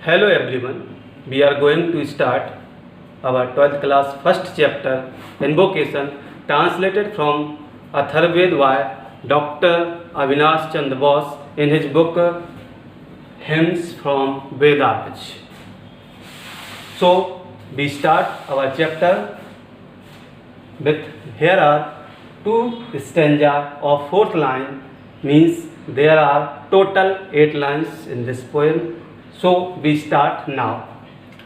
Hello everyone, we are going to start our 12th class first chapter Invocation translated from Atharvaved by Dr. Avinash Chandra Bose in his book Hymns from Vedas. So we start our chapter with here are two stanza of fourth line, means there are total 8 lines in this poem. So we start now.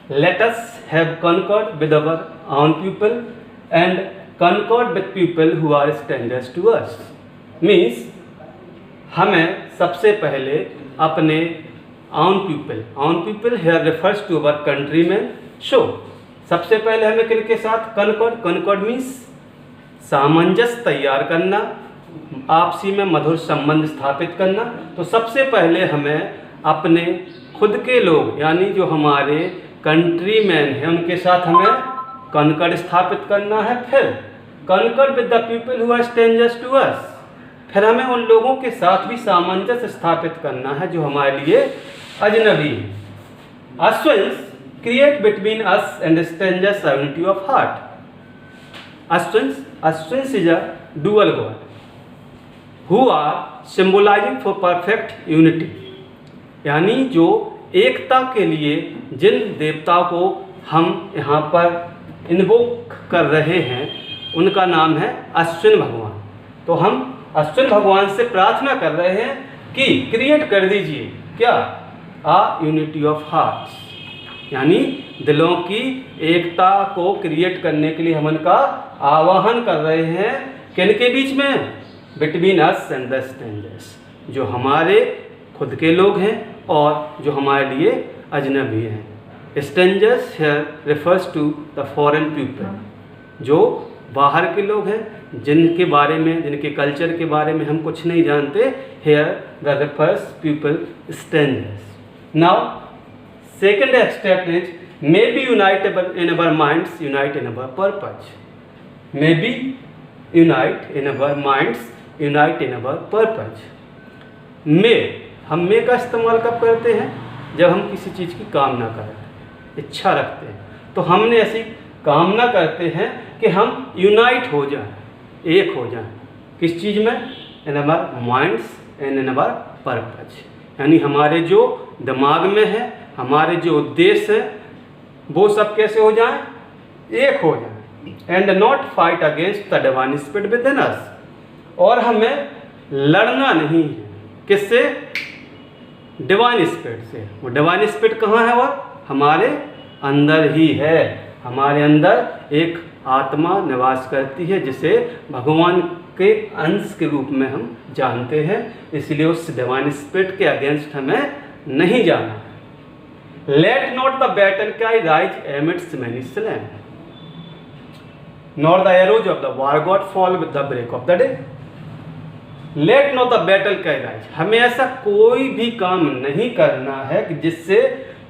Let us have concord with our own people and concord with people who are strangers to us. Means हमें सबसे पहले अपने own people here refers to our countrymen. So सबसे पहले हमें किनके साथ concord means सामंजस्य तैयार करना, आपसी में मधुर संबंध स्थापित करना. तो सबसे पहले हमें अपने खुद के लोग यानी जो हमारे कंट्रीमैन हैं उनके साथ हमें कॉन्कॉर्ड स्थापित करना है. फिर concord with the people who are strangers to us. फिर हमें उन लोगों के साथ भी सामंजस्य स्थापित करना है जो हमारे लिए अजनबी हैं. Ashvins create between us and strangers unity of heart. Ashvins is a dual god who are symbolising for perfect unity. यानी जो एकता के लिए जिन देवताओं को हम यहाँ पर इन्वोक कर रहे हैं उनका नाम है अश्विन भगवान. तो हम अश्विन भगवान से प्रार्थना कर रहे हैं कि क्रिएट कर दीजिए क्या आ यूनिटी ऑफ हार्ट्स, यानी दिलों की एकता को क्रिएट करने के लिए हम उनका आवाहन कर रहे हैं. किनके बीच में? Between us and the strangers, जो हमारे खुद के लोग हैं और जो हमारे लिए अजनबी हैं. Strangers here refers to the foreign people, जो बाहर के लोग हैं जिनके बारे में जिनके कल्चर के बारे में हम कुछ नहीं जानते. Here the refers people strangers. Now second extract is may be unitable in our minds unite in our purpose. May be unite in our minds unite in our purpose. May हम may का इस्तेमाल कब करते हैं? जब हम किसी चीज़ की कामना करें, इच्छा रखते हैं. तो हमने ऐसी कामना करते हैं कि हम यूनाइट हो जाएं, एक हो जाएं. किस चीज़ में? In our minds and in our purpose. यानी हमारे जो दिमाग में है, हमारे जो उद्देश्य हैं, वो सब कैसे हो जाएं? एक हो जाएं. And not fight against the divine spirit within us. और हमें लड़ना नहीं है. किससे? डिवाइन स्पिरिट से. वो डिवाइन स्पिरिट कहाँ है? वह हमारे अंदर ही है. हमारे अंदर एक आत्मा निवास करती है जिसे भगवान के अंश के रूप में हम जानते हैं. इसलिए उस डिवाइन स्पिरिट के अगेंस्ट हमें नहीं जाना. Let not the battle cry rise amidst many slain, not the arrows of the war god fall with the break of the day. Let no the battle cry rise. हमें ऐसा कोई भी काम नहीं करना है कि जिससे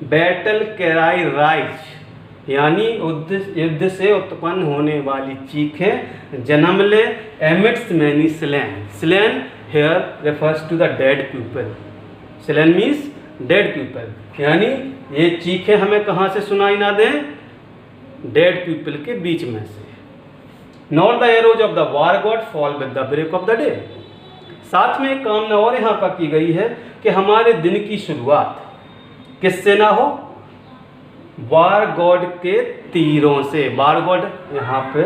बैटल क्राई राइज यानी युद्ध से उत्पन्न होने वाली चीखें जन्म ले. Emits many slain. Slain here refers to the dead people. Slain means dead people. यानी ये चीखें हमें कहाँ से सुनाई ना दें? डेड पीपल के बीच में से. Not the arrows of the war god fall with the break of the day. साथ में एक कामना और यहाँ पर की गई है कि हमारे दिन की शुरुआत किससे ना हो? वार गॉड के तीरों से. वार गॉड यहाँ पे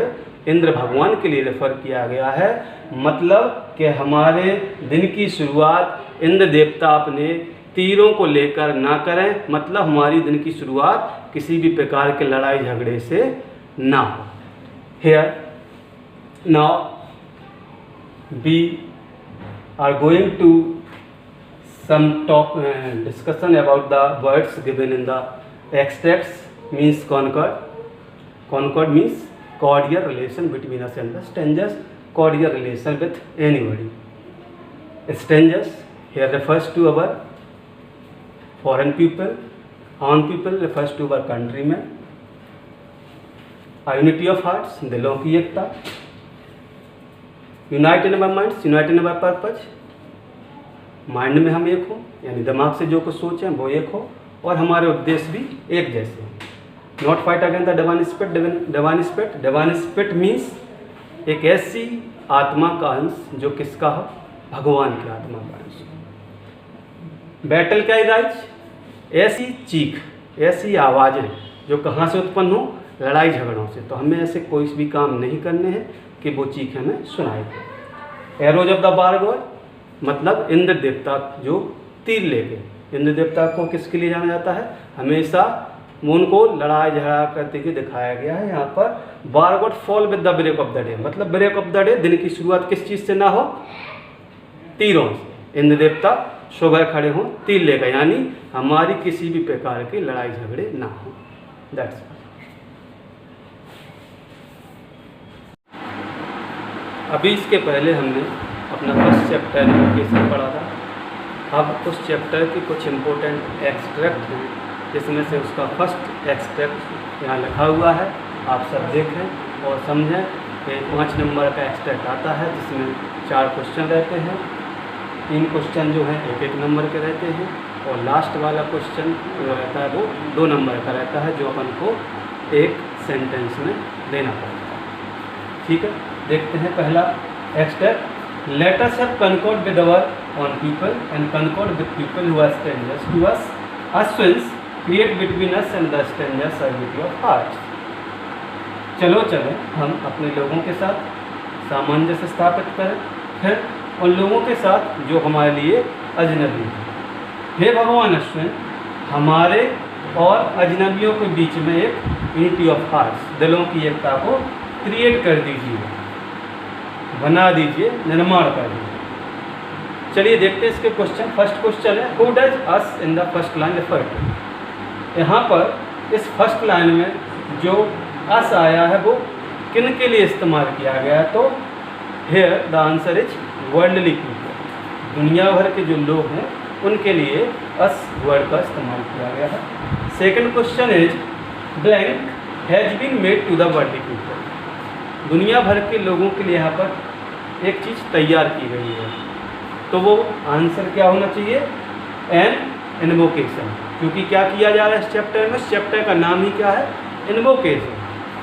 इंद्र भगवान के लिए रेफर किया गया है. मतलब कि हमारे दिन की शुरुआत इंद्र देवता अपने तीरों को लेकर ना करें. मतलब हमारी दिन की शुरुआत किसी भी प्रकार के लड़ाई झगड़े से ना हो. Here now we are going to some discussion about the words given in the extracts. Means concord. Concord means cordial relation between us and the strangers. Cordial relation with anybody. Strangers here refers to our foreign people. Own people refers to our countrymen. A unity of hearts, दिलों की एकता. Unite in our minds unite in our purpose. Mind में हम एक हो यानी दिमाग से जो कुछ सोचें वो एक हो और हमारे उद्देश्य भी एक जैसे हैं। Not fight against the divine spirit. Divine spirit means एक ऐसी आत्मा का अंश जो किसका हो, भगवान की आत्मा का अंश। बैटल का राइज, ऐसी चीख, ऐसी आवाज़ें जो कहाँ से उत्पन्न हो, लड़ाई झगड़ों से। तो हमें ऐसे कोई भी काम नहीं करने हैं कि वो चीख हमें सुनाई दे। Arrows of the war god मतलब इंद्र देवता जो तीर लेके, इंद्र देवता को किसके लिए जाना जाता है, हमेशा उनको लड़ाई झगड़ा करते हुए दिखाया गया है। यहाँ पर war god fall with the break of the day मतलब ब्रेक ऑफ द डे, दिन की शुरुआत किस चीज़ से ना हो, तीरों से। इंद्र देवता सुबह खड़े हों तीर लेकर, यानी हमारी किसी भी प्रकार की लड़ाई झगड़े ना हो। दैट्स अभी इसके पहले हमने अपना फर्स्ट चैप्टर एजुकेशन पढ़ा था। अब उस चैप्टर के कुछ इम्पोर्टेंट एक्सट्रैक्ट हैं, जिसमें से उसका फर्स्ट एक्सट्रैक्ट यहाँ लिखा हुआ है। आप सब देखें और समझें कि 5 नंबर का एक्सट्रैक्ट आता है, जिसमें 4 क्वेश्चन रहते हैं। 3 क्वेश्चन जो हैं 1-1 नंबर के रहते हैं, और लास्ट वाला क्वेश्चन जो रहता है वो 2 नंबर का रहता है, जो अपन को एक सेंटेंस में देना पड़ता है। ठीक है, देखते हैं पहला extract. Let us have concord with our own people and concord with people who are strangers to us, Ashvins create between us and the strangers unity of heart. चलो हम अपने लोगों के साथ सामंजस्य स्थापित करें, फिर उन लोगों के साथ जो हमारे लिए अजनबी हैं। हे भगवान अश्विन, हमारे और अजनबियों के बीच में एक यूनिटी ऑफ हार्ट्स, दिलों की एकता को क्रिएट कर दीजिए, बना दीजिए, निर्माण कर दीजिए। चलिए देखते हैं इसके क्वेश्चन। फर्स्ट क्वेश्चन है, who does us in the first line refer to. यहाँ पर इस फर्स्ट लाइन में जो अस आया है वो किन के लिए इस्तेमाल किया गया है, तो here the answer is worldly people, दुनिया भर के जो लोग हैं उनके लिए अस वर्ड का इस्तेमाल किया गया है। Second question is blank has been made to the worldly people, दुनिया भर के लोगों के लिए यहाँ पर एक चीज़ तैयार की गई है, तो वो आंसर क्या होना चाहिए, एन इन्वोकेशन, क्योंकि क्या किया जा रहा है इस चैप्टर में, इस चैप्टर का नाम ही क्या है, इन्वोकेशन।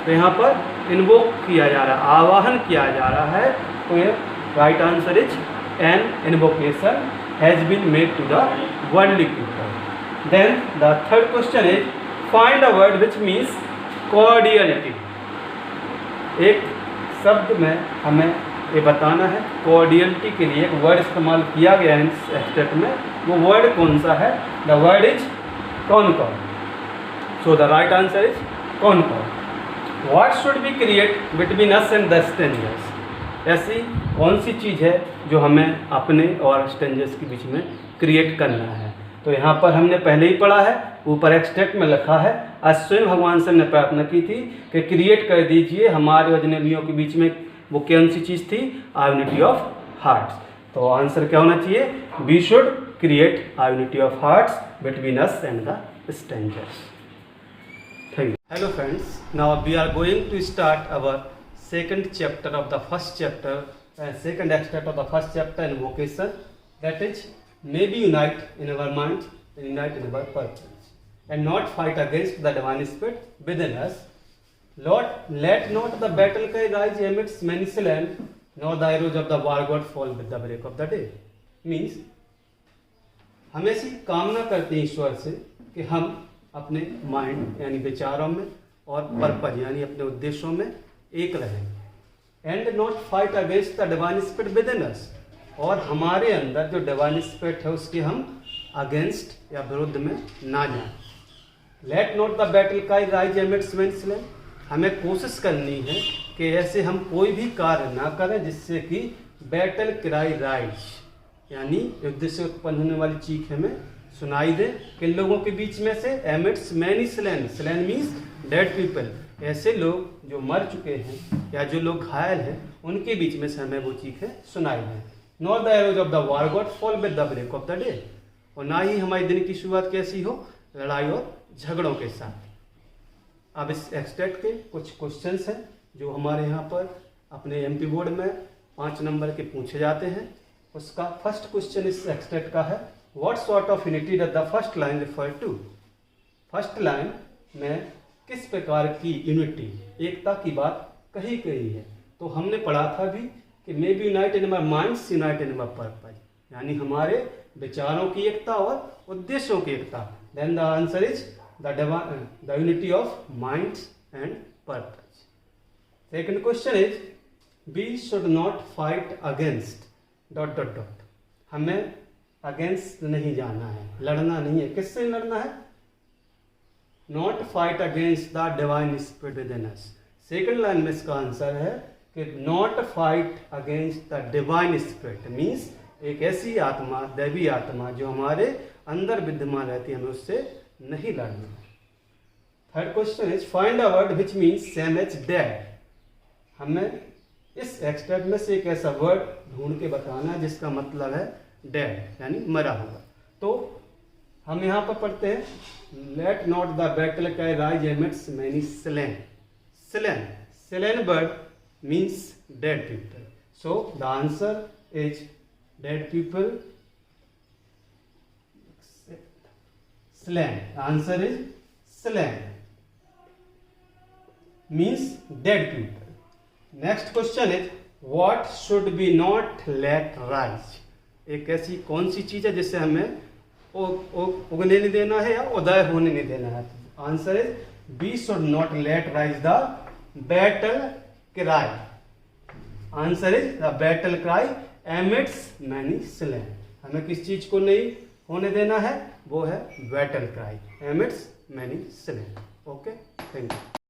तो यहाँ पर इन्वोक किया जा रहा है, आवाहन किया जा रहा है, तो ये right answer is an invocation has been made to the worldly people. Then the third question is find a word which means cordiality. एक शब्द में हमें ये बताना है, कॉर्डियलिटी के लिए एक वर्ड इस्तेमाल किया गया है इस एक्सट्रैक्ट में, वो वर्ड कौन सा है, the word is concord. So the right answer is concord. What should be create between us and the strangers, ऐसी कौन सी चीज़ है जो हमें अपने और स्ट्रेंजर्स के बीच में क्रिएट करना है। तो यहाँ पर हमने पहले ही पढ़ा है, ऊपर एक्सट्रैक्ट में लिखा है, आज स्वयं भगवान से हमने प्रार्थना की थी कि क्रिएट कर दीजिए हमारे अजनबियों के बीच में, वो कौन सी चीज़ थी, यूनिटी ऑफ हार्ट्स। तो आंसर क्या होना चाहिए, we should create unity of hearts between us and the strangers. Thank you. Hello friends, now we are going to start our second chapter of the first chapter, second extract of the first chapter, invocation, that is maybe unite in our minds and unite in our purpose and not fight against the divine spirit within us. Lord, let not the battle cry rise amidst many slain, nor the arrows of the war god fall with the break of the day. Means हम ऐसी कामना करते हैं ईश्वर से कि हम अपने mind यानी विचारों में और पर्पज यानी अपने उद्देश्यों में एक रहें, and not fight against the divine spirit within us, और हमारे अंदर जो डिवाइन स्पिरिट है उसके हम अगेंस्ट या विरुद्ध में ना जाएं। Late not the battle cry rise amidst many slain, हमें कोशिश करनी है कि ऐसे हम कोई भी कार्य ना करें जिससे कि बैटल क्राई राइज यानी युद्ध से उत्पन्न होने वाली चीख हमें सुनाई दे, किन लोगों के बीच में से, amidst many slain, slain means dead people, ऐसे लोग जो मर चुके हैं या जो लोग घायल हैं उनके बीच में से हमें वो चीखें सुनाई दें। Not the arrows of the war god fall with the break of the day, और ना ही हमारी दिन की शुरुआत कैसी हो, लड़ाई और झगड़ों के साथ। अब इस एक्सट्रैक्ट के कुछ क्वेश्चंस हैं जो हमारे यहाँ पर अपने एमपी बोर्ड में 5 नंबर के पूछे जाते हैं। उसका फर्स्ट क्वेश्चन इस एक्सट्रैक्ट का है, what sort of unity does the first line refer to. फर्स्ट लाइन में किस प्रकार की यूनिटी, एकता की बात कही गई है? तो हमने पढ़ा था भी कि may be unite in our minds, unite in our purpose, यानी हमारे विचारों की एकता और उद्देश्यों की एकता। Then the answer is the unity of minds and purpose. Second question is we should not fight against dot dot dot. हमें अगेंस्ट नहीं जाना है, लड़ना नहीं है। किससे लड़ना है? Not fight against the divine spirit within us. Second line में इसका आंसर है कि not fight against the divine spirit means एक ऐसी आत्मा, दैवी आत्मा जो हमारे अंदर विद्यमान रहती है, हमें उससे नहीं लड़ना। Third question is find a word which means same as dead. हमें इस एक्सट्रैक्ट में से एक ऐसा वर्ड ढूंढ के बताना है जिसका मतलब है डेड, यानी मरा हुआ। तो हम यहाँ पर पढ़ते हैं late not the battle carry rise amidst many slain. Slain, slain word means dead people. So the answer is dead people slain. Answer is slain means dead people. Next question is what should B not let rise. एक ऐसी कौन सी चीज है जिससे हमें उगने नहीं देना है या उदय होने नहीं देना है? Answer is we should not let rise the battle cry. Answer is the battle cry amidst many slain. हमें किस चीज को नहीं होने देना है? वो है battle cry amidst many slain. Okay, thank you.